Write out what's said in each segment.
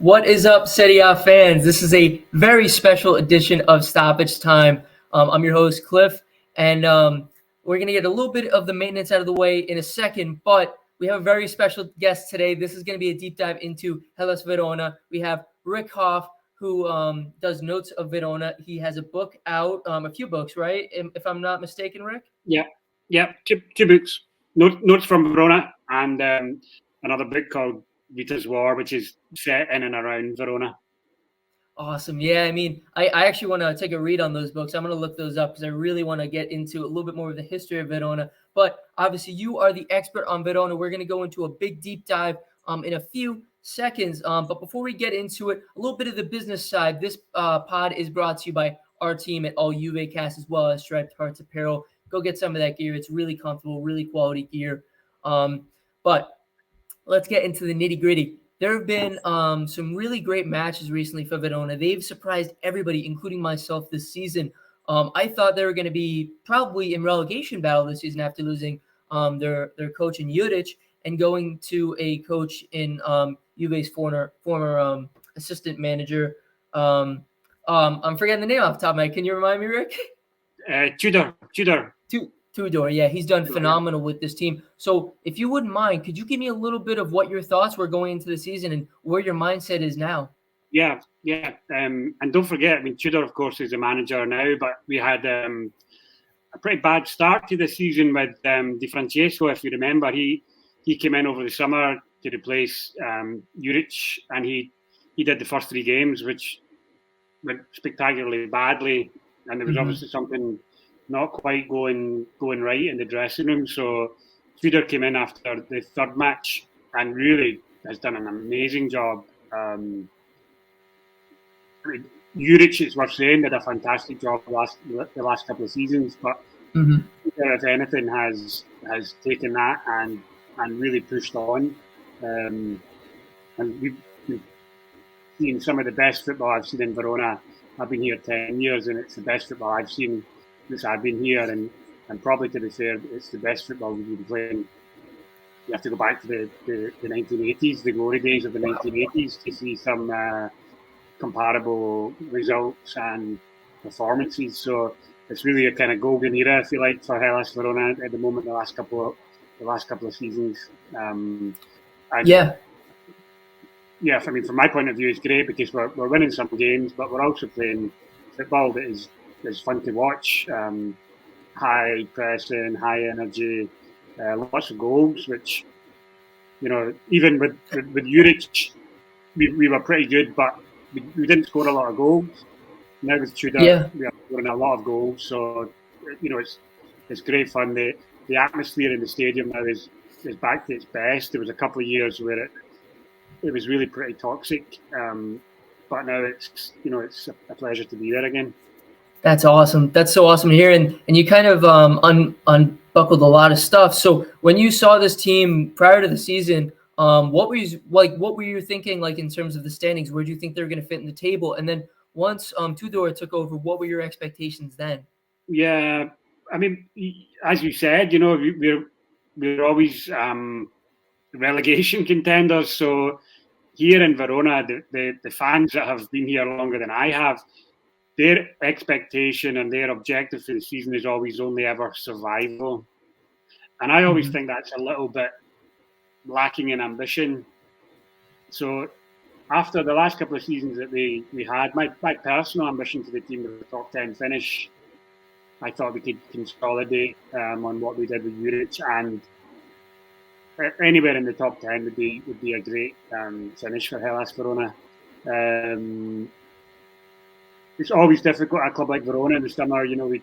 What is up, Serie A fans? This is a very special edition of Stoppage Time. I'm your host, Cliff, and we're going to get a little bit of the maintenance out of the way in a second, but we have a very special guest today. This is going to be a deep dive into Hellas Verona. We have Richard Hough, who does Notes of Verona. He has a book out, a few books, right? If I'm not mistaken, Rick? Yeah, two books. Notes from Verona and another book called Vita's War, which is set in and around Verona. Awesome. Yeah, I mean, I actually want to take a read on those books. I'm going to look those up because I really want to get into a little bit more of the history of Verona. But obviously, you are the expert on Verona. We're going to go into a big deep dive in a few seconds. But before we get into it, a little bit of the business side. This pod is brought to you by our team at All Juve Cast as well as Striped Hearts Apparel. Go get some of that gear. It's really comfortable, really quality gear. But let's get into the nitty gritty. There have been some really great matches recently for Verona. They've surprised everybody, including myself, this season. I thought they were going to be probably in relegation battle this season after losing their coach in Juric and going to a coach in Juve's former assistant manager. I'm forgetting the name off the top of my head. Can you remind me, Rick? Tudor. Tudor, yeah, he's done phenomenal with this team. So if you wouldn't mind, could you give me a little bit of what your thoughts were going into the season and where your mindset is now? Yeah. And don't forget, I mean, Tudor, of course, is the manager now, but we had a pretty bad start to the season with Di Francesco, if you remember. He came in over the summer to replace Juric, and he did the first three games, which went spectacularly badly, and there was obviously something not quite going right in the dressing room. So Tudor came in after the third match and really has done an amazing job. Juric, it's worth saying, did a fantastic job the last couple of seasons, but if anything, has taken that and really pushed on. And we've seen some of the best football I've seen in Verona. I've been here 10 years, and it's the best football I've seen since I've been here, and probably, to be fair, it's the best football we've been playing. You have to go back to the 1980s, the glory days of the 1980s, to see some comparable results and performances. So it's really a kind of golden era, if you like, for Hellas Verona at the moment. The last couple of seasons. Yeah, I mean, from my point of view, it's great because we're winning some games, but we're also playing football that is fun to watch. High pressing, high energy, lots of goals, which, you know, even with Juric, we were pretty good, but we didn't score a lot of goals. Now with Tudor, we are scoring a lot of goals. So, you know, it's great fun. The atmosphere in the stadium now is back to its best. There was a couple of years where it was really pretty toxic, but now it's a pleasure to be there again. That's awesome. That's so awesome to hear. And you kind of unbuckled a lot of stuff. So when you saw this team prior to the season, what were you thinking, like, in terms of the standings? Where do you think they were going to fit in the table? And then once Tudor took over, what were your expectations then? Yeah, I mean, as you said, you know, we're always relegation contenders. So here in Verona, the fans that have been here longer than I have, their expectation and their objective for the season is always only ever survival. And I always think that's a little bit lacking in ambition. So after the last couple of seasons that we had, my personal ambition for the team was a top 10 finish. I thought we could consolidate on what we did with Juric, and anywhere in the top 10 would be a great finish for Hellas Verona. It's always difficult at a club like Verona in the summer. You know, we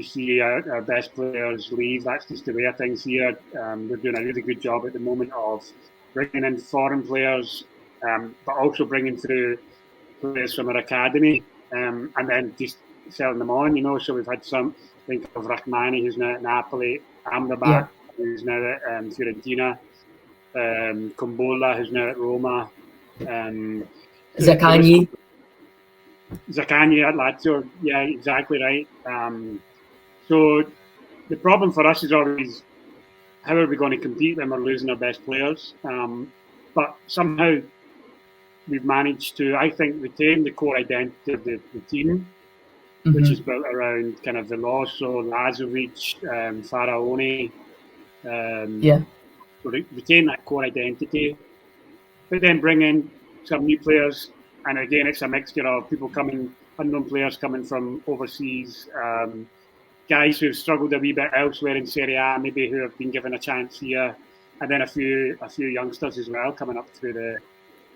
see our best players leave. That's just the way of things here. They're doing a really good job at the moment of bringing in foreign players, but also bringing through players from our academy, and then just selling them on. You know, so we've had think of Rachmani, who's now at Napoli, Amrabat, who's now at Fiorentina, Kumbola, who's now at Roma, Zaccagni at Lazio. Yeah, exactly right. So the problem for us is always, how are we going to compete when we're losing our best players? But somehow we've managed to, I think, retain the core identity of the team, Mm-hmm. which is built around kind of Veloso, Lazovic, Faraoni. Retain that core identity, but then bring in some new players. And again, it's a mixture of people coming, unknown players coming from overseas, guys who've struggled a wee bit elsewhere in Serie A, maybe who have been given a chance here, and then a few youngsters as well coming up through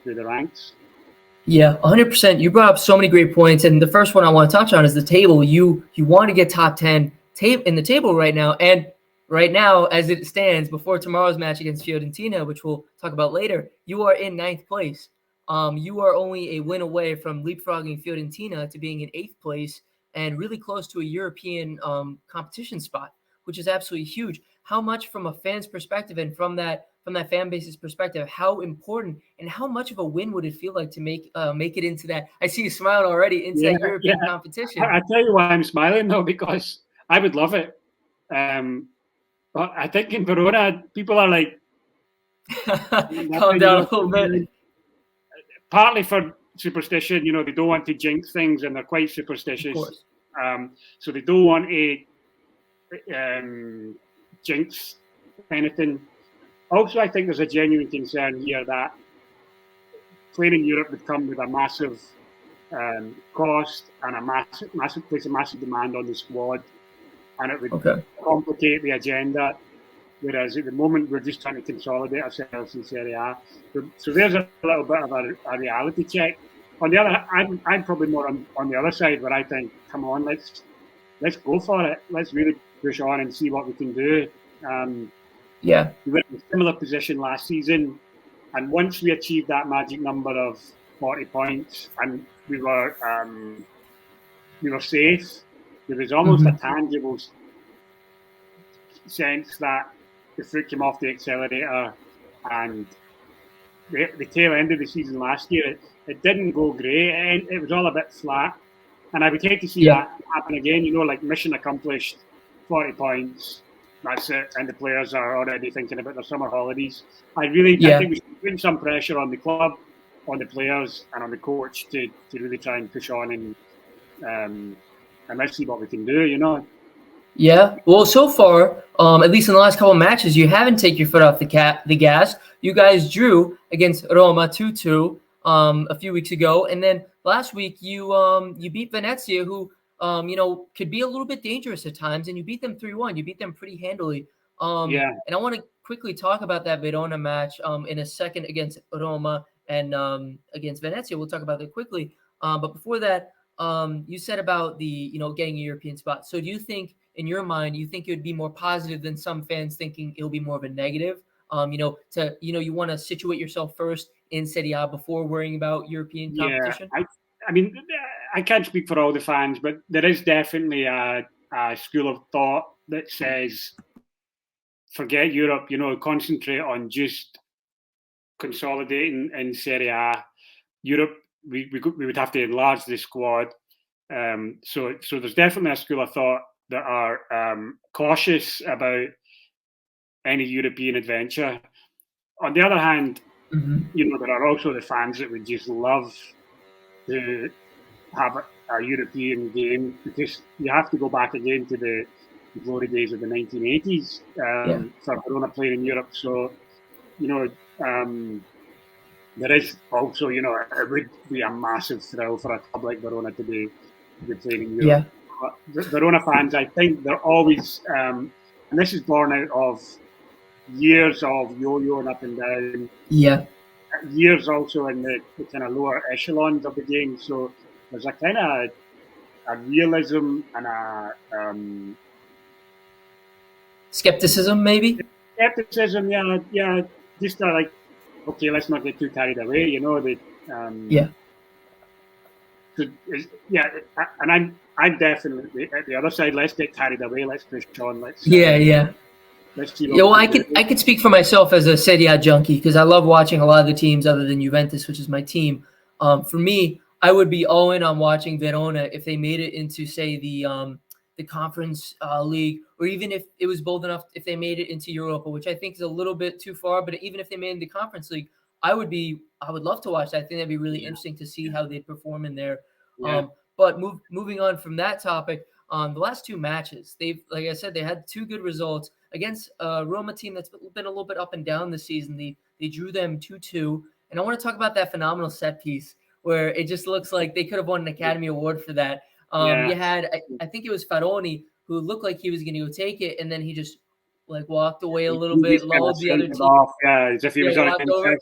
the ranks. Yeah, 100%. You brought up so many great points, and the first one I want to touch on is the table. You want to get top 10 in the table right now, and right now, as it stands, before tomorrow's match against Fiorentina, which we'll talk about later, you are in 9th place. You are only a win away from leapfrogging Fiorentina to being in 8th place and really close to a European competition spot, which is absolutely huge. How much, from a fan's perspective and from that fan base's perspective, how important and how much of a win would it feel like to make it into that? I see you smiling already, into that European competition. I tell you why I'm smiling though, because I would love it. But I think in Verona, people are like, calm down a little bit. Partly for superstition, they don't want to jinx things, and they're quite superstitious. Of course. So they don't want to jinx anything. Also, I think there's a genuine concern here that playing in Europe would come with a massive cost and a massive demand on the squad, and it would complicate the agenda. Whereas at the moment we're just trying to consolidate ourselves in Serie A. So there's a little bit of a reality check. On the other, I'm probably more on the other side, where I think, come on, let's go for it. Let's really push on and see what we can do. We were in a similar position last season, and once we achieved that magic number of 40 points, and we were safe, there was almost a tangible sense that the foot came off the accelerator, and the tail end of the season last year, it didn't go great, and it was all a bit flat. And I would hate to see that happen again. Like mission accomplished, 40 points, that's it, and the players are already thinking about their summer holidays. I think we should put some pressure on the club, on the players, and on the coach to really try and push on and let's see what we can do. Yeah, well, so far, at least in the last couple of matches, you haven't taken your foot off the gas. You guys drew against Roma 2-2 a few weeks ago, and then last week you beat Venezia, who could be a little bit dangerous at times, and you beat them 3-1. You beat them pretty handily. And I want to quickly talk about that Verona match in a second against Roma and against Venezia. We'll talk about that quickly. But before that, you said about the getting a European spot. So do you think, in your mind, it would be more positive than some fans thinking it'll be more of a negative? You want to situate yourself first in Serie A before worrying about European competition? I mean, I can't speak for all the fans, but there is definitely a school of thought that says, forget Europe, concentrate on just consolidating in Serie A. Europe, we would have to enlarge the squad. So there's definitely a school of thought that are cautious about any European adventure. On the other hand, there are also the fans that would just love to have a European game, because you have to go back again to the glory days of the 1980s for Verona playing in Europe. So, there is also, it would be a massive thrill for a club like Verona to be playing in Europe. But Verona fans, I think they're always, and this is born out of years of yo-yoing up and down. Years also in the kind of lower echelons of the game. So there's a kind of a realism and a skepticism, maybe. Skepticism, yeah. Just like, okay, let's not get too carried away. And I'm definitely at the other side. Let's get carried away. Let's push on. Let's see. Well, I could speak for myself as a Serie A junkie, because I love watching a lot of the teams other than Juventus, which is my team. For me, I would be all in on watching Verona if they made it into, say, the Conference League, or even if it was bold enough, if they made it into Europa, which I think is a little bit too far. But even if they made it into the Conference League, I would love to watch that. I think that'd be really interesting to see how they perform in there. Yeah. But moving on from that topic, the last two matches, like I said, they had two good results against a Roma team that's been a little bit up and down this season. They drew them 2-2, and I want to talk about that phenomenal set piece where it just looks like they could have won an Academy Award for that. You had, I think it was Faroni who looked like he was going to go take it, and then he just like walked away a little bit, lulled the other team off, as if he was on walked over.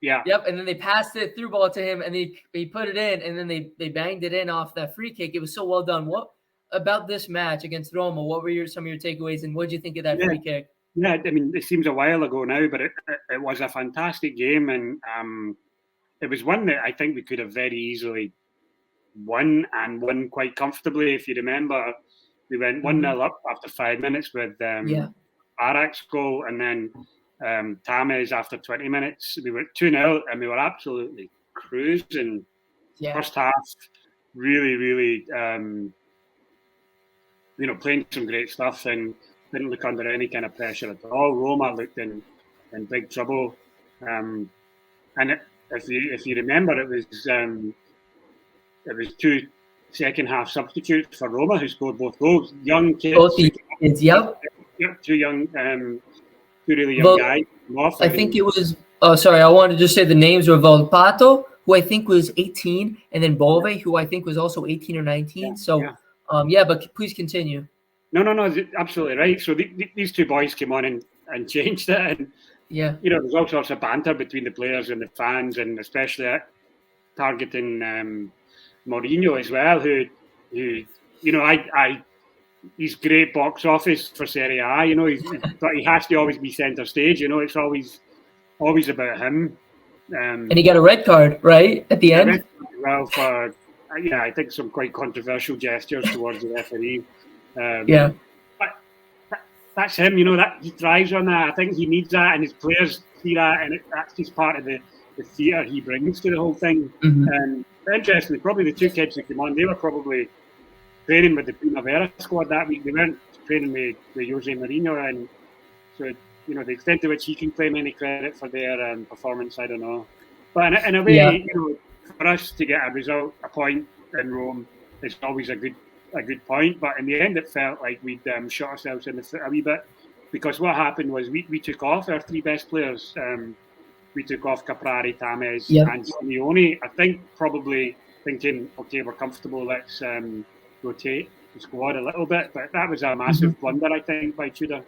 Yeah. Yep, and then they passed it through ball to him, and he put it in, and then they banged it in off that free kick. It was so well done. What about this match against Roma? What were some of your takeaways, and what did you think of that free kick? Yeah, I mean, it seems a while ago now, but it was a fantastic game, and it was one that I think we could have very easily won quite comfortably. If you remember, we went 1-0 up after 5 minutes with Barak's goal, and then Tames after 20 minutes. We were 2-0, and we were absolutely cruising. First half, really, really, playing some great stuff and didn't look under any kind of pressure at all. Roma looked in big trouble, and if you remember, it was two second half substitutes for Roma who scored both goals. Young kids. Both the kids, yep. Two young, two really young guys. I think it was. Oh, sorry. I wanted to just say the names were Volpato, who I think was 18, and then Bove, who I think was also 18 or 19. But please continue. No, absolutely right. So these two boys came on and changed it, and there's all sorts of banter between the players and the fans, and especially targeting Mourinho as well, who he's great box office for Serie A. But he has to always be centre stage. It's always about him. And he got a red card, right, at the end. Well, for I think some quite controversial gestures towards the referee. But that's him. That he thrives on that. I think he needs that, and his players see that, and that's just part of the theatre he brings to the whole thing. And interestingly, probably the two kids that came on, they were probably training with the Primavera squad that week. They weren't training with Jose Mourinho, and so the extent to which he can claim any credit for their performance, I don't know. But in a way, for us to get a result, a point in Rome, is always a good point. But in the end, it felt like we'd shot ourselves in the foot a wee bit, because what happened was we took off our three best players. We took off Caprari, Tames, and Simeone. I think probably thinking, okay, we're comfortable, let's rotate the squad a little bit. But that was a massive blunder, I think, by Tudor.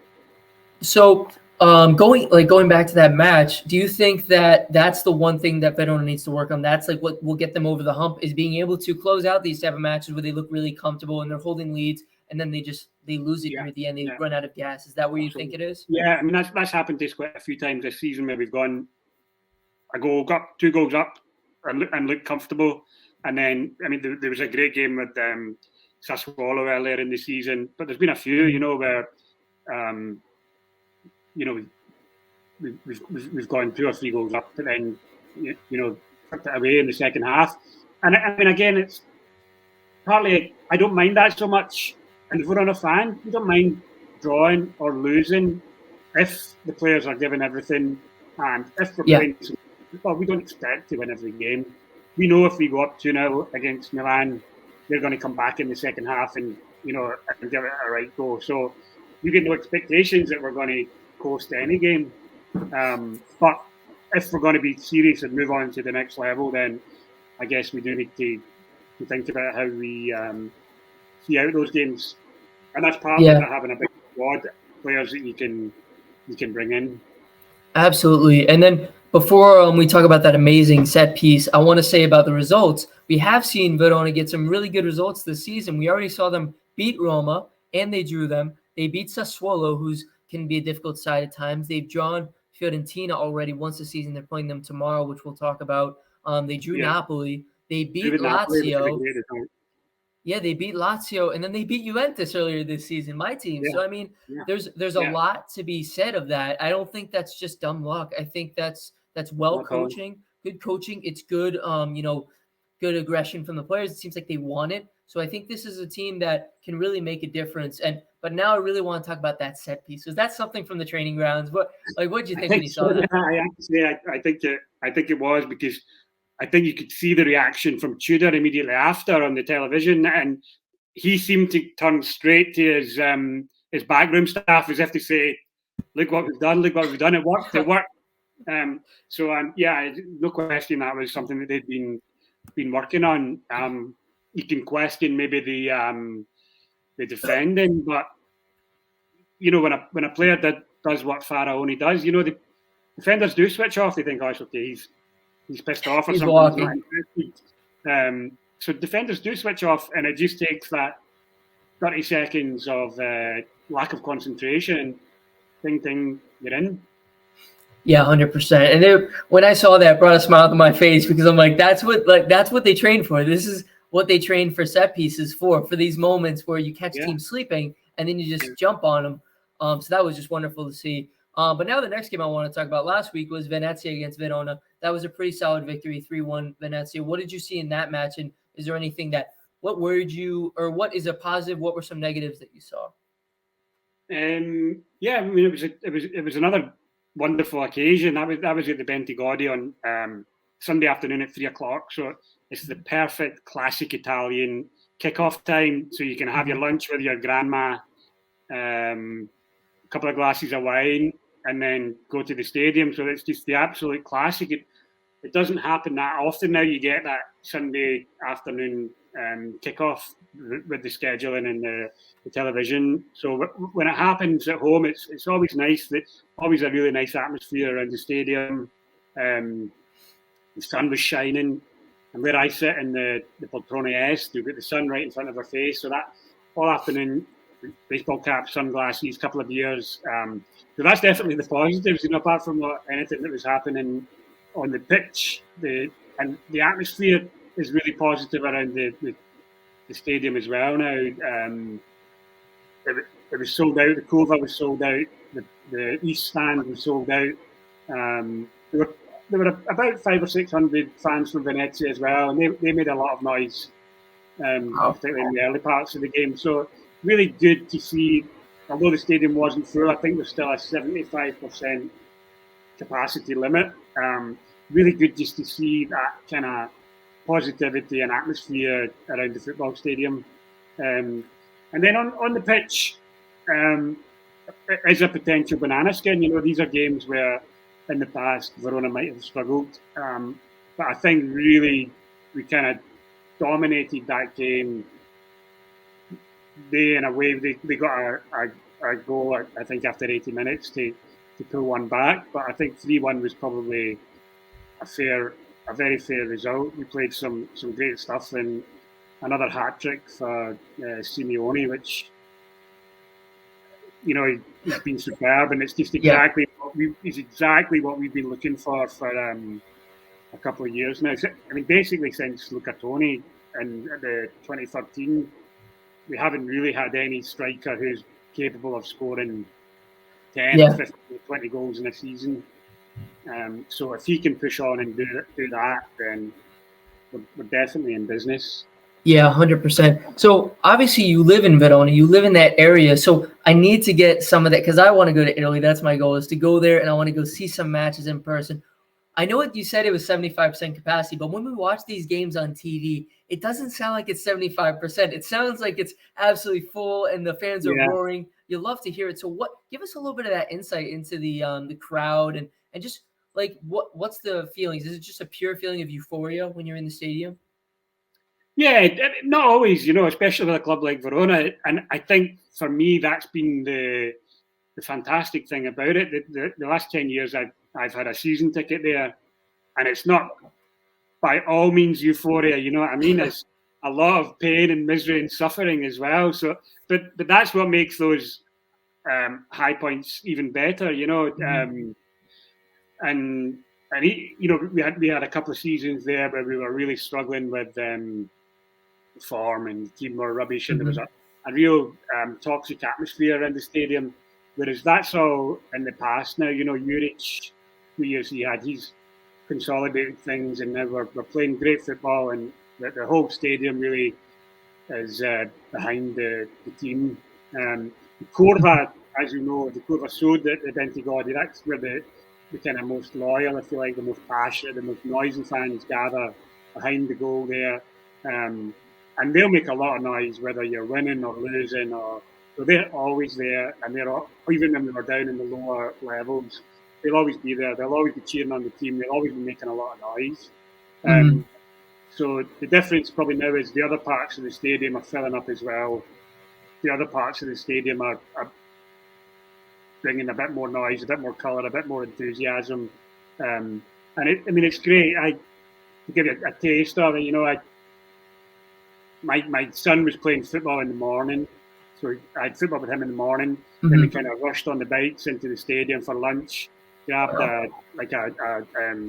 So going back to that match, do you think that that's the one thing that Verona needs to work on? That's like what will get them over the hump, is being able to close out these type of matches where they look really comfortable and they're holding leads, and then they lose it near the end. They run out of gas. Is that where you think it is? Yeah, I mean that's happened to us quite a few times this season, where we've gone a goal up, 2 goals up, and looked comfortable. And then, I mean, there was a great game with Sassuolo earlier in the season, but there's been a few, where we've gone 2 or 3 goals up, but then put it away in the second half. And I mean, again, it's partly I don't mind that so much. And if we're on a fan, we don't mind drawing or losing if the players are giving everything, and if we're playing. Well, we don't expect to win every game. We know if we go up 2-0 against Milan, they're going to come back in the second half and give it a right go. So we get no expectations that we're going to coast any game. But if we're going to be serious and move on to the next level, then I guess we do need to think about how we see out those games. And that's part of having a big squad, players that you can bring in. Absolutely. And then before we talk about that amazing set piece, I want to say about the results. We have seen Verona get some really good results this season. We already saw them beat Roma, and they drew them. They beat Sassuolo, who can be a difficult side at times. They've drawn Fiorentina already once this season. They're playing them tomorrow, which we'll talk about. They drew Napoli. They beat Lazio. They beat Lazio, and then they beat Juventus earlier this season, my team. So, I mean, there's a lot to be said of that. I don't think that's just dumb luck. I think that's coaching, good coaching. It's good, good aggression from the players. It seems like they want it. So I think this is a team that can really make a difference. But now I really want to talk about that set piece, because that's something from the training grounds. What did you think when you saw that? I I think it was because I think you could see the reaction from Tudor immediately after on the television, and he seemed to turn straight to his backroom staff as if to say, "Look what we've done! Look what we've done! It worked! It worked!" Yeah, no question that was something that they'd been working on. You can question maybe the defending, but when a player does what Faraoni does, the defenders do switch off. They think, "Oh, it's okay, he's pissed off or He's something." walking. He's not interested. So defenders do switch off, and it just takes that 30 seconds of lack of concentration. Ding, you're in. Yeah, 100%. And when I saw that, it brought a smile to my face because I'm like, that's what they train for. This is what they train for set pieces for these moments where you catch teams sleeping and then you just jump on them. So that was just wonderful to see. But now the next game I want to talk about last week was Venezia against Verona. That was a pretty solid victory, 3-1 Venezia. What did you see in that match? And is there anything what worried you, or what is a positive? What were some negatives that you saw? Yeah, I mean, it was another wonderful occasion. That was at the Bentigodi on Sunday afternoon at 3:00. So it's the perfect classic Italian kickoff time. So you can have your lunch with your grandma, a couple of glasses of wine, and then go to the stadium. So it's just the absolute classic. It doesn't happen that often now. You get that Sunday afternoon kickoff with the scheduling and the television. So when it happens at home, it's always nice. Always a really nice atmosphere around the stadium. The sun was shining, and where I sit in the Poltrone Est, you've got the sun right in front of our face. So that all afternoon, baseball cap, sunglasses, couple of beers. So that's definitely the positives. Apart from anything that was happening on the pitch, the atmosphere is really positive around the stadium as well now. It was sold out. The Cova was sold out. The East Stand was sold out. There were about 500 or 600 fans from Venezia as well, and they made a lot of noise, particularly in the early parts of the game. So really good to see. Although the stadium wasn't full, I think there's still a 75% capacity limit. Really good just to see that kind of positivity and atmosphere around the football stadium. And then on the pitch, it is a potential banana skin. These are games where in the past Verona might have struggled. But I think really we kind of dominated that game day and away. They got a goal, I think, after 80 minutes to pull one back. But I think 3-1 was probably a very fair result. We played some great stuff, and another hat trick for Simeone, which he's been superb, and it's just exactly what we've been looking for a couple of years now. I mean, basically since Luca Toni in the 2013, we haven't really had any striker who's capable of scoring 10, 15, 20 goals in a season. So if he can push on and do that, then we're definitely in business. Yeah, 100%. So obviously you live in Verona, you live in that area. So I need to get some of that because I want to go to Italy. That's my goal, is to go there, and I want to go see some matches in person. I know what you said, it was 75% capacity, but when we watch these games on TV, it doesn't sound like it's 75%. It sounds like it's absolutely full and the fans are roaring. You love to hear it. So give us a little bit of that insight into the crowd and just like what's the feelings? Is it just a pure feeling of euphoria when you're in the stadium? Yeah, not always, especially with a club like Verona. And I think for me, that's been the fantastic thing about it. The last 10 years, I've had a season ticket there, and it's not by all means euphoria. You know what I mean? It's a lot of pain and misery and suffering as well. So, but that's what makes those high points even better. And we had a couple of seasons there where we were really struggling with form, and the team were rubbish, and there was a real toxic atmosphere around the stadium. Whereas that's all in the past now. Juric, 2 years he had, he's consolidated things, and now we're playing great football, and the whole stadium really is behind the team. The Curva, as you know, the Curva Sud at the Bentigodi, that's where the kind of most loyal, if you like, the most passionate, the most noisy fans gather behind the goal there. And they'll make a lot of noise, whether you're winning or losing, or so they're always there, and even when we're down in the lower levels, they'll always be there. They'll always be cheering on the team. They'll always be making a lot of noise. So the difference probably now is the other parts of the stadium are filling up as well. The other parts of the stadium are bringing a bit more noise, a bit more colour, a bit more enthusiasm, and it's great. To give you a taste of it, my son was playing football in the morning, so I had football with him in the morning. Then we kind of rushed on the bikes into the stadium for lunch. Grabbed a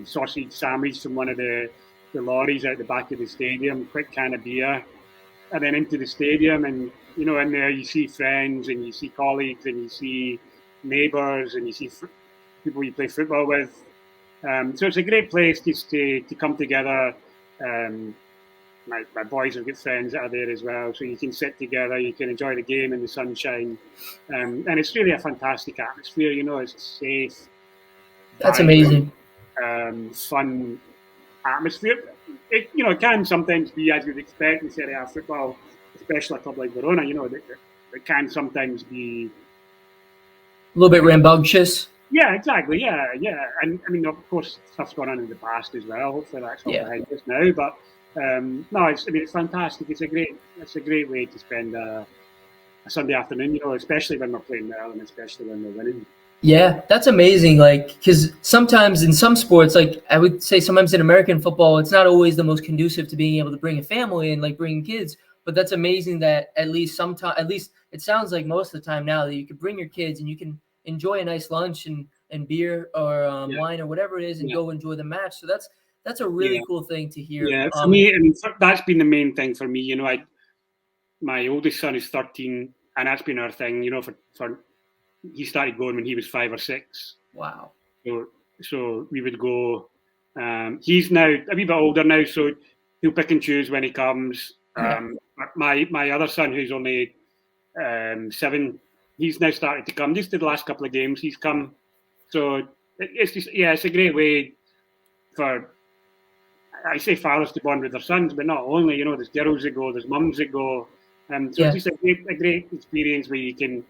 sausage sandwich from one of the lorries out the back of the stadium, quick can of beer, and then into the stadium. And in there you see friends and you see colleagues and you see neighbours and you see people you play football with. So it's a great place just to come together. My boys have got friends that are there as well, so you can sit together, you can enjoy the game in the sunshine, and it's really a fantastic atmosphere. It's safe. That's amazing. Fun atmosphere. It can sometimes be, as you'd expect in Serie A football, especially a club like Verona. It can sometimes be a little bit rambunctious. Yeah, exactly. Yeah. And of course, stuff's gone on in the past as well. Hopefully, that's all behind us now. But no, it's fantastic. It's a great way to spend a Sunday afternoon. Especially when we're playing well, and especially when we're winning. Yeah, that's amazing. Because sometimes in some sports, I would say sometimes in American football, it's not always the most conducive to being able to bring a family and bringing kids. But that's amazing that at least it sounds like most of the time now that you could bring your kids and you can enjoy a nice lunch and beer or wine or whatever it is and go enjoy the match. So that's a really cool thing to hear. Yeah, for me, that's been the main thing for me. My oldest son is 13, and that's been our thing. For he started going when he was 5 or 6. Wow. So we would go. He's now a wee bit older now, so he'll pick and choose when he comes. My other son, who's only 7, he's now started to come. Just the last couple of games, he's come. So it's a great way for, I say, fathers to bond with their sons, but not only. There's girls that go, there's mums that go, so it's just a great experience where you can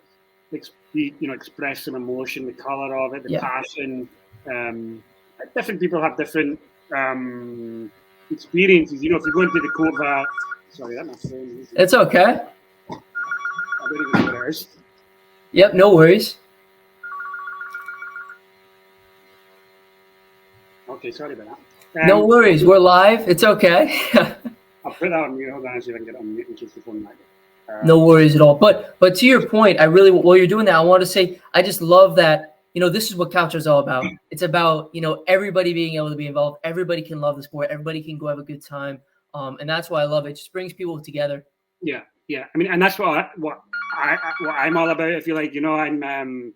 express some emotion, the colour of it, the passion. Different people have different experiences. If you go into the Cova, sorry, that's my phone. It's okay. I don't even know what it is. Yep, no worries. Okay, sorry about that. No worries, we're live. It's okay. I'll put that on mute. Hold on, see if I can get it on mute in case the phone might. No worries at all. But to your point, while you're doing that, I want to say I just love that. This is what culture is all about. It's about everybody being able to be involved. Everybody can love the sport. Everybody can go have a good time. And that's why I love it. It just brings people together. Yeah. And that's what I'm all about. I feel like I'm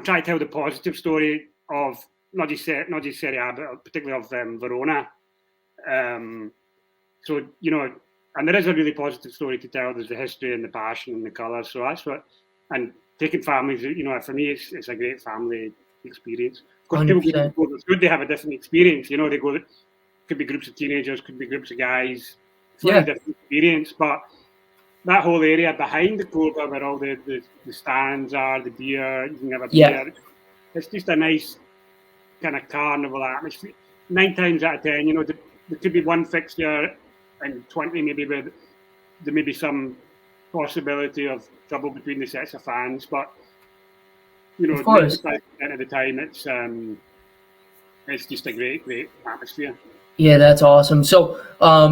trying to tell the positive story of not just Serie A, but particularly of Verona. So and there is a really positive story to tell. There's the history and the passion and the colour. So that's what, and taking families, for me, it's a great family experience. Of course, it's good they have a different experience. They go, could be groups of teenagers, could be groups of guys. It's a different experience. But that whole area behind the Cova where all the stands are, the beer, you can have a beer. It's just a nice kind of carnival atmosphere. 9 times out of 10, there could be one fixture and 20 maybe where there may be some possibility of trouble between the sets of fans, but 95% of the time it's just a great atmosphere. Yeah, that's awesome. So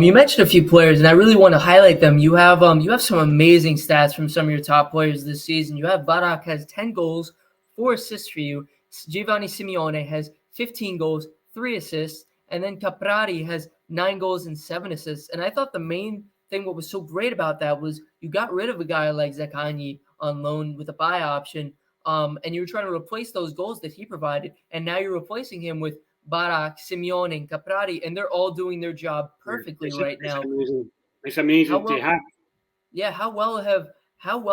you mentioned a few players, and I really want to highlight them. You have some amazing stats from some of your top players this season. You have Barak has 10 goals, 4 assists for you. Giovanni Simeone has 15 goals, 3 assists, and then Caprari has 9 goals and 7 assists. And I thought the main thing, what was so great about that was you got rid of a guy like Zaccagni on loan with a buy option, and you were trying to replace those goals that he provided, and now you're replacing him with Barak, Simeone, and Caprari, and they're all doing their job perfectly right now. It's amazing to have. Yeah, how well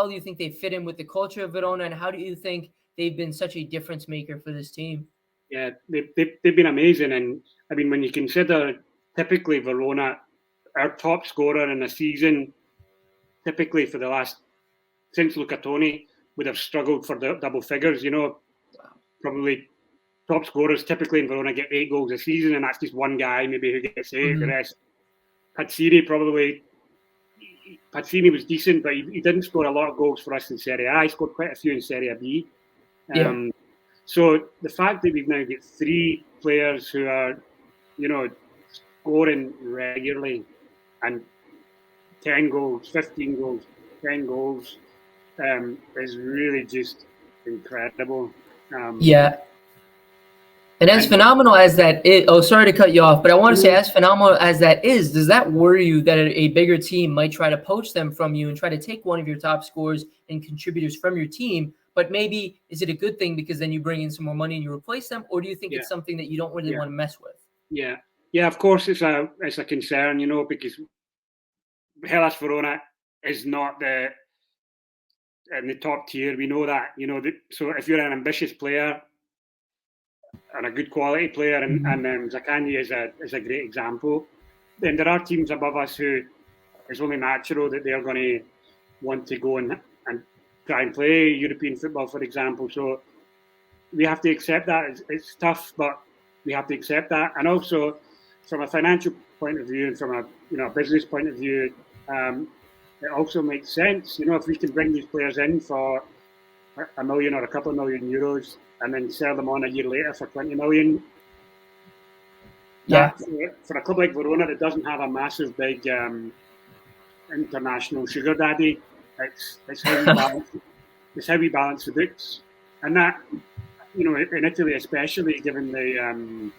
do you think they fit in with the culture of Verona, and how do you think they've been such a difference maker for this team? Yeah, they've been amazing. And I mean, when you consider typically Verona, our top scorer in a season, typically for the last, since Luca Toni, would have struggled for the double figures. Probably top scorers typically in Verona get 8 goals a season, and that's just one guy maybe who gets 8. The rest, Pazzini was decent, but he didn't score a lot of goals for us in Serie A. He scored quite a few in Serie B. So the fact that we've now got 3 players who are, scoring regularly and 10 goals, 15 goals, 10 goals is really just incredible. And as phenomenal as that is, sorry to cut you off, but I want to say, as phenomenal as that is, does that worry you that a bigger team might try to poach them from you and try to take one of your top scorers and contributors from your team? But maybe, is it a good thing because then you bring in some more money and you replace them, or do you think it's something that you don't really want to mess with? Yeah. Of course, it's a concern, because Hellas Verona is not in the top tier. We know that, so if you're an ambitious player and a good quality player, and Zaccagni is a great example, then there are teams above us who it's only natural that they're going to want to go and try and play European football, for example. So we have to accept that. It's tough, but we have to accept that. And also, from a financial point of view and from a business point of view, it also makes sense. If we can bring these players in for $1 million or a couple of $1 million and then sell them on a year later for 20 million. Yeah. For a club like Verona that doesn't have a massive big international sugar daddy, it's how we balance. It's how we balance the books, and that in Italy especially, given the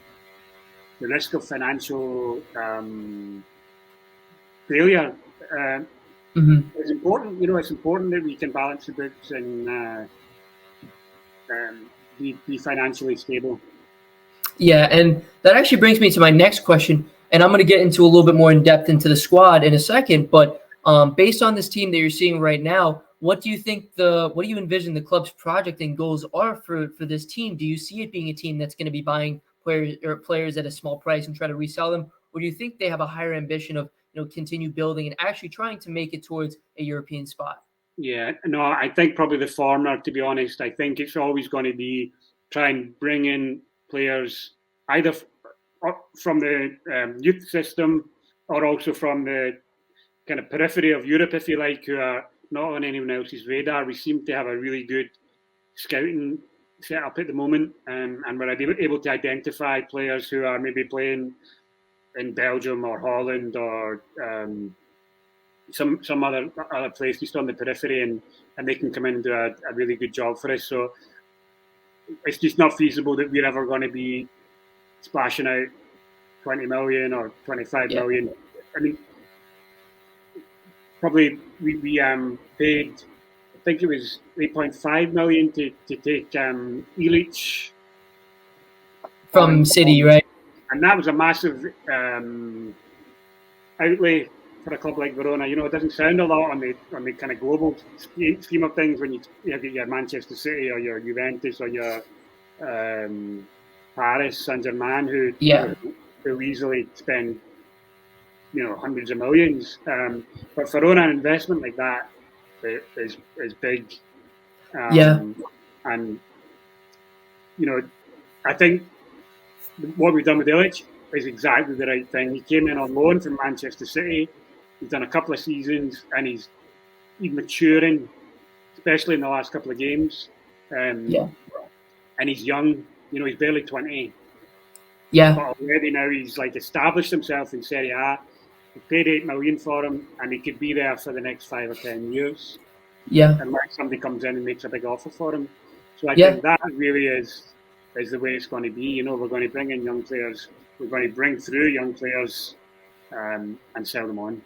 risk of financial failure, it's important. It's important that we can balance the books and be financially stable. Yeah, and that actually brings me to my next question, and I'm going to get into a little bit more in depth into the squad in a second. But based on this team that you're seeing right now, what do you envision the club's project and goals are for this team? Do you see it being a team that's going to be buying players at a small price and try to resell them, or do you think they have a higher ambition of continue building and actually trying to make it towards a European spot? Yeah, no, I think probably the former, to be honest. I think it's always going to be try and bring in players either from the youth system or also from the kind of periphery of Europe, if you like, who are not on anyone else's radar. We seem to have a really good scouting setup at the moment, and we're able to identify players who are maybe playing in Belgium or Holland or some other place just on the periphery, and they can come in and do a really good job for us. So it's just not feasible that we're ever going to be splashing out 20 million or 25 million. I mean, probably we paid, I think it was 8.5 million to take Ilic from City, right? And that was a massive outlay for a club like Verona. It doesn't sound a lot on the kind of global scheme of things when you get your Manchester City or your Juventus or your Paris Saint-Germain who easily spend hundreds of millions. But Verona, an investment like that is big. And I think what we've done with Ilic is exactly the right thing. He came in on loan from Manchester City. He's done a couple of seasons and he's maturing, especially in the last couple of games. And he's young. He's barely 20. Yeah. But already now he's established himself in Serie A. We paid 8 million for him, and he could be there for the next 5 or 10 years. Yeah. Unless somebody comes in and makes a big offer for him. So I think that really is the way it's going to be. We're going to bring in young players. We're going to bring through young players and sell them on.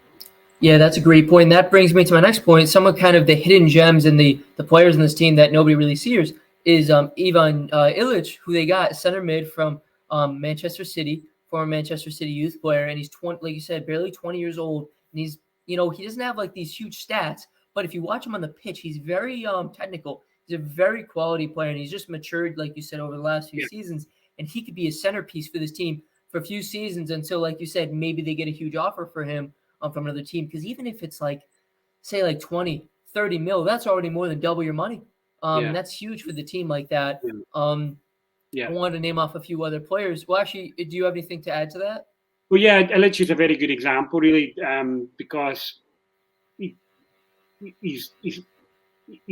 Yeah, that's a great point. That brings me to my next point. Some of kind of the hidden gems in the players in this team that nobody really sees is Ivan Ilic, who they got center mid from Manchester City, former Manchester City youth player, and he's 20, like you said, barely 20 years old, and he's he doesn't have these huge stats, but if you watch him on the pitch, he's very technical. He's a very quality player, and he's just matured, like you said, over the last few seasons. and he could be a centerpiece for this team for a few seasons until, like you said, maybe they get a huge offer for him from another team. Because even if it's like, say, like 20, 30 mil, that's already more than double your money. And that's huge for the team like that. I wanted to name off a few other players. Well, actually, do you have anything to add to that? Well, yeah, Illich is a very good example, really, because he's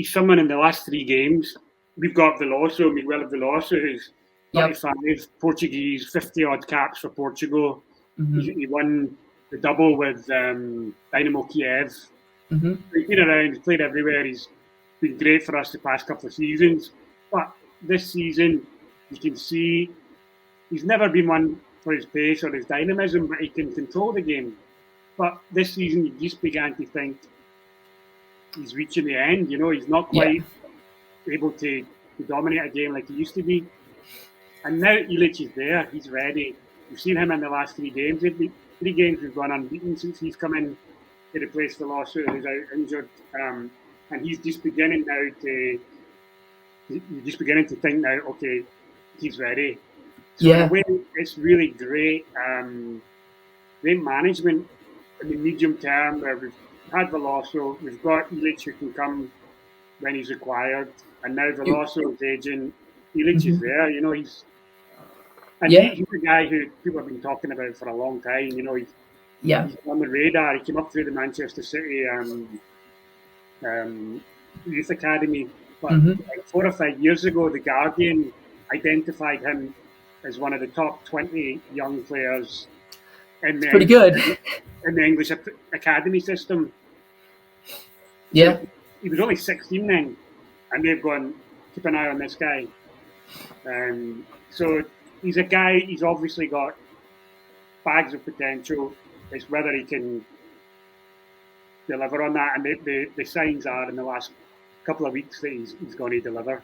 someone in the last 3 games. We've got Veloso, Miguel Veloso, who's 35, Portuguese, 50-odd caps for Portugal. He won the double with Dynamo Kiev. He's been around, he's played everywhere. He's been great for us the past couple of seasons. But this season, you can see he's never been one for his pace or his dynamism, but he can control the game. But this season, you just began to think he's reaching the end. He's not quite able to dominate a game like he used to be. And now Illich is there. He's ready. We've seen him in the last 3 games. 3 games we've gone unbeaten since he's come in to replace Veloso, who's out injured. And he's just beginning now to think now, okay, he's ready. So in a way, it's really great management in the medium term where we've had Veloso, we've got Illich who can come when he's required, and now Veloso is aging. Illich is there, he's a guy who people have been talking about for a long time. He's on the radar. He came up through the Manchester City youth academy, but like 4 or 5 years ago, The Guardian identified him as one of the top 20 young players in the pretty good in the English academy system. Yeah, he was only 16 then, and they've gone, keep an eye on this guy. So he's a guy. He's obviously got bags of potential. It's whether he can deliver on that, and the signs are in the last couple of weeks that he's going to deliver.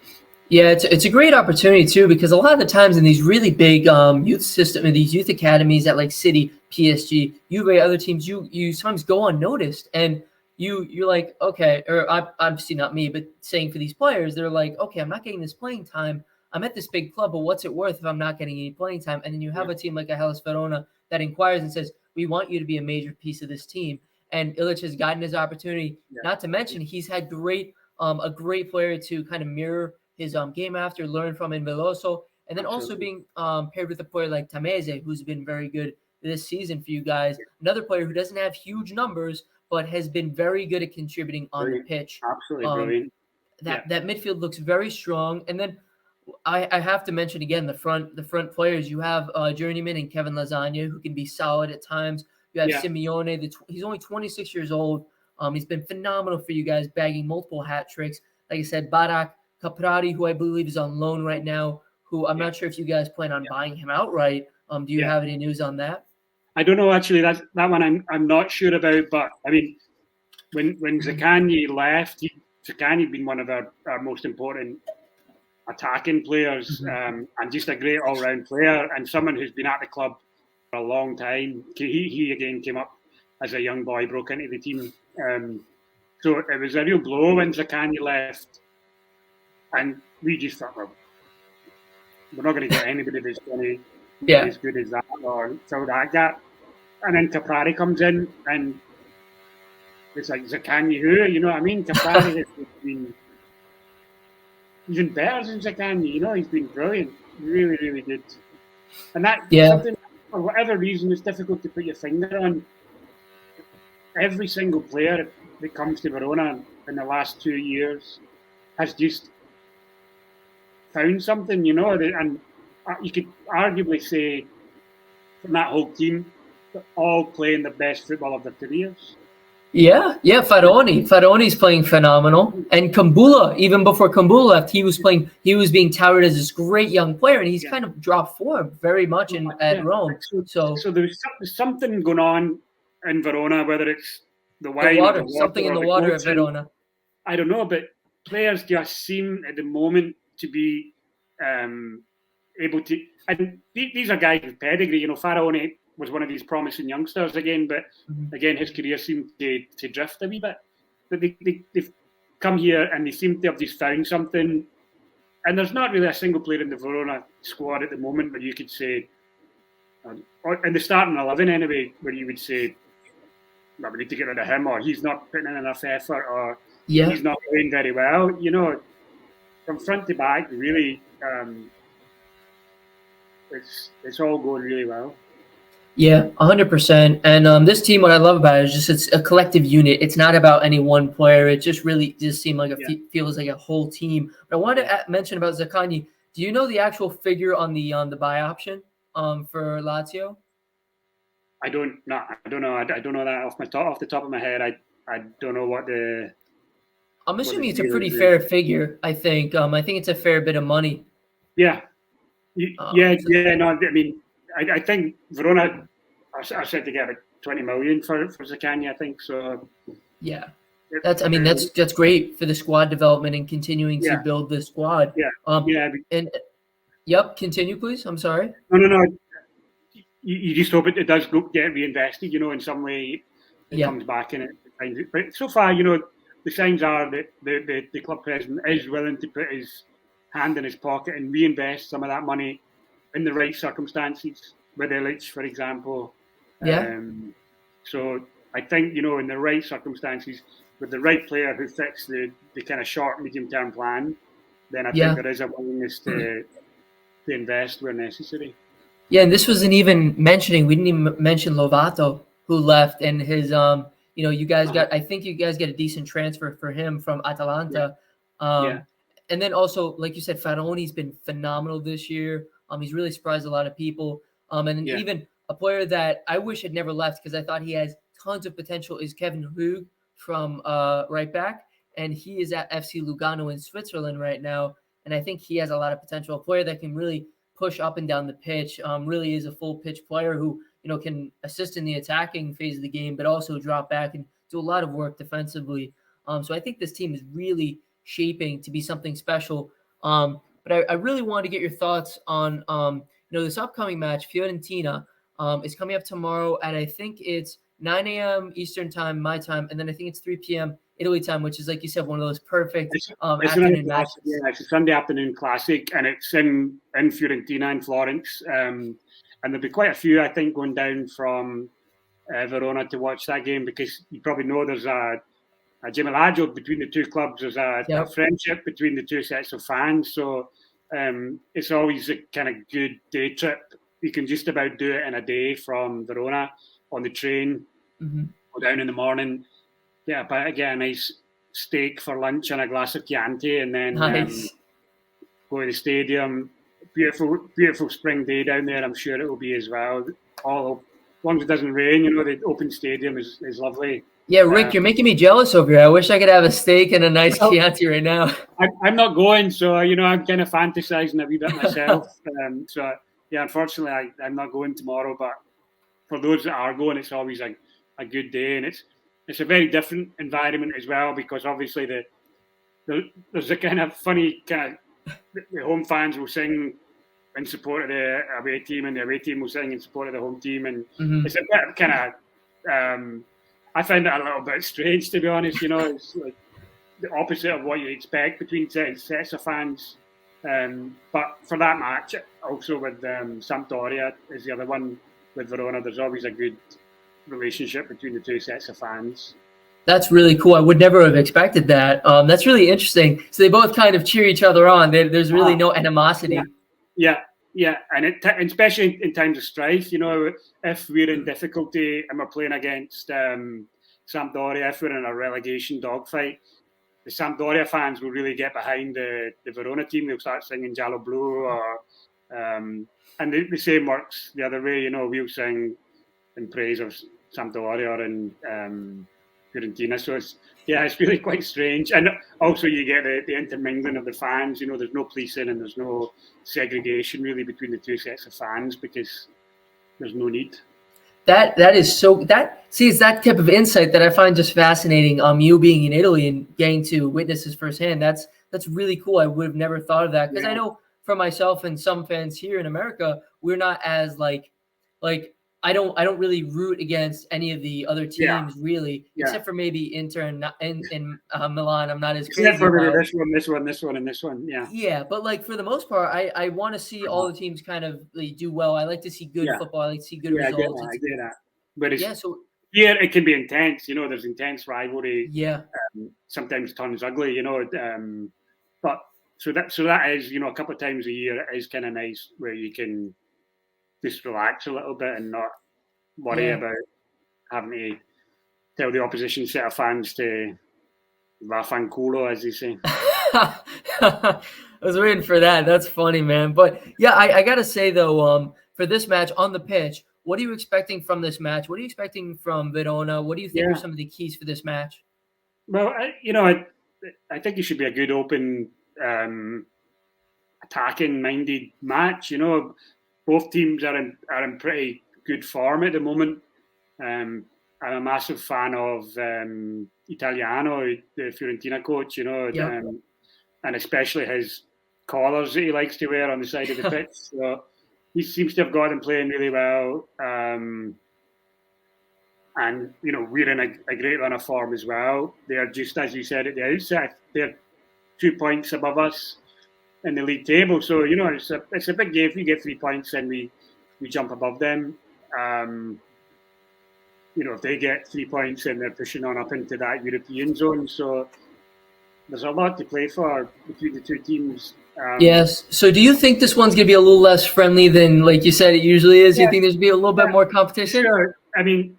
Yeah, it's a great opportunity too, because a lot of the times in these really big youth system, in these youth academies at like City, PSG, Juve, other teams, you sometimes go unnoticed, and you're like, okay, or obviously not me, but saying for these players, they're like, okay, I'm not getting this playing time. I'm at this big club, but what's it worth if I'm not getting any playing time? And then you have a team like a Hellas Verona that inquires and says, we want you to be a major piece of this team. And Illich has gotten his opportunity. Not to mention, he's had a great player to kind of mirror his game after, learn from in Veloso, and then also being paired with a player like Tameze, who's been very good this season for you guys. Another player who doesn't have huge numbers, but has been very good at contributing on the pitch. Absolutely brilliant. That midfield looks very strong. And then I have to mention again the front players. You have Journeyman and Kevin Lasagna, who can be solid at times. You have Simeone. He's only 26 years old. He's been phenomenal for you guys, bagging multiple hat tricks. Like I said, Barak Caprari, who I believe is on loan right now, who I'm not sure if you guys plan on buying him outright. Do you have any news on that? I don't know, actually. That one I'm not sure about. But I mean, when Zaccagni left, Zaccagni had been one of our most important attacking players, and just a great all-round player, and someone who's been at the club for a long time. He again came up as a young boy, broke into the team. So it was a real blow when Zaccagni left, and we just thought, well, we're not going to get anybody that's going to be as good as that or fill that gap. And then Caprari comes in, and it's like, Zaccagni who? You know what I mean? Caprari has been even better than Zaccagni. He's been brilliant. Really, really good. And that something, for whatever reason, it's difficult to put your finger on. Every single player that comes to Verona in the last 2 years has just found something, and you could arguably say from that whole team, they're all playing the best football of their careers. Yeah, Faroni's playing phenomenal. And Kambula, even before Kambula left, he was being touted as this great young player, and he's kind of dropped form very much at Rome. So there's something going on in Verona, whether it's the wine, water, something in the water at Verona. I don't know, but players just seem at the moment to be able to. And these are guys with pedigree. Faraone was one of these promising youngsters again, but again his career seemed to drift a wee bit. But they've come here and they seem to have just found something and there's not really a single player in the Verona squad at the moment where you could say, or in the starting 11 anyway, where you would say, well, we need to get rid of him, or he's not putting in enough effort, or he's not playing very well. From front to back, really, it's all going really well. Yeah, 100%. And this team, what I love about it is just it's a collective unit. It's not about any one player. It just really just seemed like feels like a whole team. But I wanted to mention about Zaccagni. Do you know the actual figure on the buy option for Lazio? I don't know. I don't know that off the top of my head. I don't know what the. I'm assuming it's a pretty fair figure. I think it's a fair bit of money. Yeah. No, I mean, I think Verona are set to get like 20 million for Zaccagni, I think so. Yeah, that's great for the squad development and continuing to build the squad. Continue, please. I'm sorry. No. You just hope it does get reinvested, in some way. It comes back in it. But so far, the signs are that the club president is willing to put his hand in his pocket and reinvest some of that money in the right circumstances, with Illich, for example. So I think, in the right circumstances, with the right player who fits the kind of short, medium-term plan, then I think there is a willingness to invest where necessary. Yeah, and this wasn't even mentioning, we didn't even mention Lovato, who left, and his, you guys I think you guys get a decent transfer for him from Atalanta. And then also, like you said, Faroni's been phenomenal this year. He's really surprised a lot of people. And then even a player that I wish had never left because I thought he has tons of potential is Kevin Hough from right back. And he is at FC Lugano in Switzerland right now. And I think he has a lot of potential. A player that can really push up and down the pitch, really is a full pitch player who, can assist in the attacking phase of the game, but also drop back and do a lot of work defensively. So I think this team is really shaping to be something special. But I really wanted to get your thoughts on, this upcoming match. Fiorentina is coming up tomorrow at, I think it's 9 a.m. Eastern time, my time, and then I think it's 3 p.m. Italy time, which is, like you said, one of those perfect afternoon matches. Yeah, it's a Sunday afternoon classic, and it's in Fiorentina in Florence. And there'll be quite a few, I think, going down from Verona to watch that game, because you probably know there's a gemellaggio between the two clubs. There's a friendship between the two sets of fans. So it's always a kind of good day trip. You can just about do it in a day from Verona on the train, go down in the morning, get a nice steak for lunch and a glass of Chianti, and then go to the stadium. Beautiful spring day down there. I'm sure it will be as well. As long as it doesn't rain, the open stadium is lovely. Yeah, Rick, you're making me jealous over here. I wish I could have a steak and a nice Chianti right now. I'm not going, so I'm kind of fantasizing a wee bit myself. Unfortunately, I'm not going tomorrow. But for those that are going, it's always a good day, and it's a very different environment as well, because obviously there's a kind of funny the home fans will sing in support of the away team, and the away team will sing in support of the home team, and it's a bit kind of. I find it a little bit strange, to be honest. It's like the opposite of what you expect between sets of fans. But for that match, also with Sampdoria is the other one with Verona, there's always a good relationship between the two sets of fans. That's really cool. I would never have expected that. That's really interesting. So they both kind of cheer each other on. There's really no animosity. Yeah, and especially in times of strife, if we're in difficulty and we're playing against Sampdoria, if we're in a relegation dogfight, the Sampdoria fans will really get behind the Verona team. They'll start singing Giallo Blu, and the same works the other way. We'll sing in praise of Sampdoria and Fiorentina. So it's really quite strange. And also you get the intermingling of the fans. There's no policing and there's no segregation really between the two sets of fans, because there's no need. It's that type of insight that I find just fascinating. You being in Italy and getting to witness this firsthand, that's really cool. I would have never thought of that, because I know for myself and some fans here in America, we're not as like I don't really root against any of the other teams really, Yeah. except for maybe Inter and Milan. I'm not as Except crazy for about. this one, and this one. Yeah. Yeah, but like for the most part, I want to see all the teams kind of like, do well. I like to see good football. I like to see good results. I get that. But yeah, so here it can be intense. You know, there's intense rivalry. yeah, sometimes turns ugly. You know, but so that is, you know, a couple of times a year it is kind of nice where you can just relax a little bit and not worry about having to tell the opposition set of fans to vaffanculo, as they say. I was waiting for that. That's funny, man. But yeah, I gotta say though, for this match on the pitch, what are you expecting from this match? What are you expecting from Verona? What do you think are some of the keys for this match? Well, I think it should be a good, open, attacking-minded match. You know, both teams are in pretty good form at the moment. I'm a massive fan of Italiano, the Fiorentina coach. You know, and especially his collars that he likes to wear on the side of the pitch. So he seems to have got them playing really well. And, you know, we're in a great run of form as well. They're just, as you said at the outset, they're 2 points above us in the league table. So, you know, it's a big game. If we get 3 points, then we jump above them. You know, if they get 3 points, then they're pushing on up into that European zone. So there's a lot to play for between the two teams. Yes. So do you think this one's going to be a little less friendly than, like you said, it usually is? You think there's going to be a little bit more competition? Sure. I mean,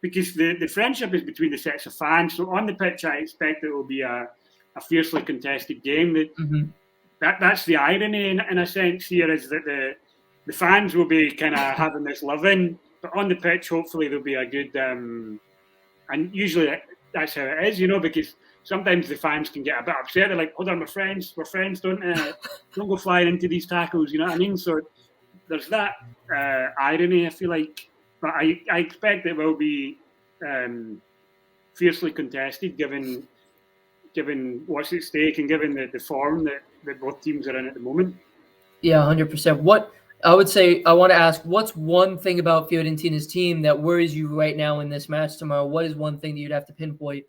because the friendship is between the sets of fans. So on the pitch, I expect it will be a fiercely contested game. That's the irony in a sense here, is that the fans will be kind of having this love-in, but on the pitch, hopefully there'll be a good, and usually that's how it is, you know, because sometimes the fans can get a bit upset. They're like, hold on, we're friends, don't go flying into these tackles, you know what I mean? So there's that irony, I feel like. But I expect it will be fiercely contested, given what's at stake and given the form that both teams are in at the moment. Yeah, 100%. What I would say, I want to ask, what's one thing about Fiorentina's team that worries you right now in this match tomorrow? What is one thing that you'd have to pinpoint?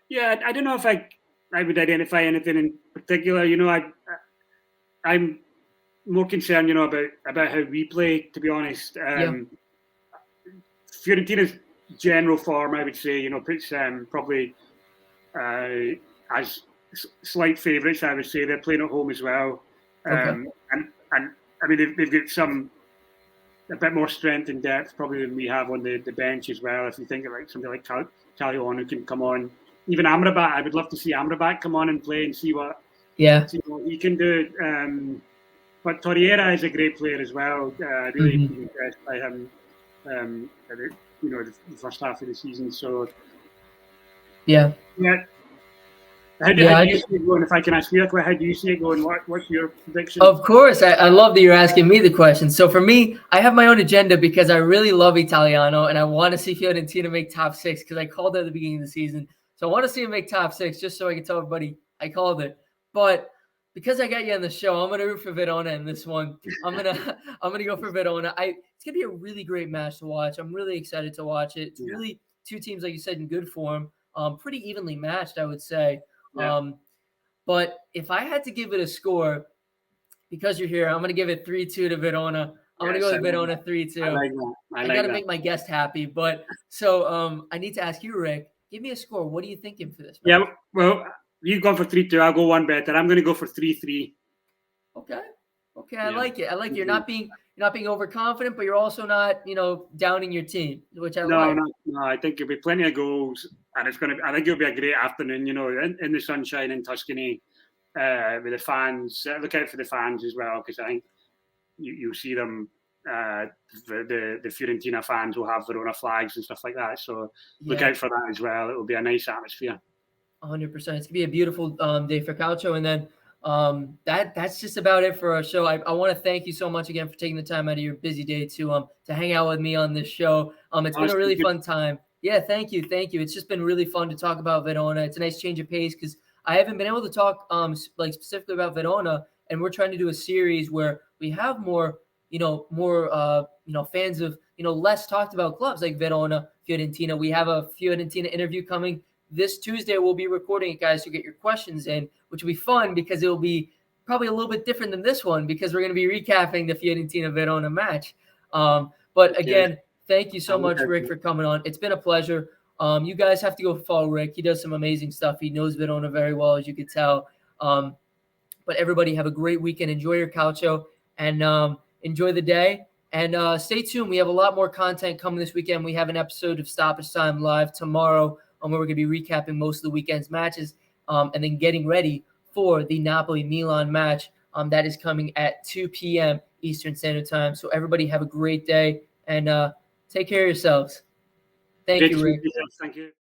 Yeah, I don't know if I would identify anything in particular. You know, I'm more concerned, you know, about how we play, to be honest. Fiorentina's general form, I would say, you know, puts probably as slight favourites. I would say they're playing at home as well, and I mean they've got a bit more strength and depth probably than we have on the bench as well. If you think of like somebody like Callion who can come on, even Amrabat, I would love to see Amrabat come on and play and see what he can do. But Torreira is a great player as well. Really impressed by him. You know, the first half of the season. So yeah. How do you see it going? If I can ask you a question, how do you see it going? What's your prediction? Of course. I love that you're asking me the question. So for me, I have my own agenda because I really love Italiano and I want to see Fiorentina make top 6 because I called it at the beginning of the season. So I want to see him make top 6 just so I can tell everybody I called it. But because I got you on the show, I'm gonna root for Verona in this one. I'm gonna go for Verona. It's gonna be a really great match to watch. I'm really excited to watch it. It's really two teams, like you said, in good form. Pretty evenly matched, I would say. But if I had to give it a score, because you're here, I'm gonna give it 3-2 to Verona. I'm gonna go with Verona 3-2. I like that. I gotta make my guest happy. But so I need to ask you, Rick. Give me a score. What are you thinking for this match? Yeah, well, you've gone for 3-2. I'll go one better. I'm going to go for 3-3. Okay. I like it. I like you're not being overconfident, but you're also not, you know, downing your team, which I like. No. I think there'll be plenty of goals, and I think it'll be a great afternoon. You know, in the sunshine in Tuscany, with the fans. Look out for the fans as well, because I think you'll see them. The Fiorentina fans will have Verona flags and stuff like that. So look out for that as well. It will be a nice atmosphere. 100%. It's gonna be a beautiful day for Calcio, and then that's just about it for our show. I want to thank you so much again for taking the time out of your busy day to hang out with me on this show. It's been a really fun time. Yeah, thank you. It's just been really fun to talk about Verona. It's a nice change of pace because I haven't been able to talk like specifically about Verona, and we're trying to do a series where we have more, more fans of less talked about clubs like Verona, Fiorentina. We have a Fiorentina interview coming this Tuesday. We'll be recording it, guys, to get your questions in, which will be fun because it will be probably a little bit different than this one because we're going to be recapping the Fiorentina Verona match. But again, thank you so much, Rick, for coming on. It's been a pleasure. You guys have to go follow Rick. He does some amazing stuff. He knows Verona very well, as you could tell. But everybody have a great weekend. Enjoy your calcio and enjoy the day. And stay tuned. We have a lot more content coming this weekend. We have an episode of Stoppage Time Live tomorrow where we're going to be recapping most of the weekend's matches and then getting ready for the Napoli-Milan match that is coming at 2 p.m. Eastern Standard Time. So everybody have a great day and take care of yourselves. Thank you, Rick. Thank you.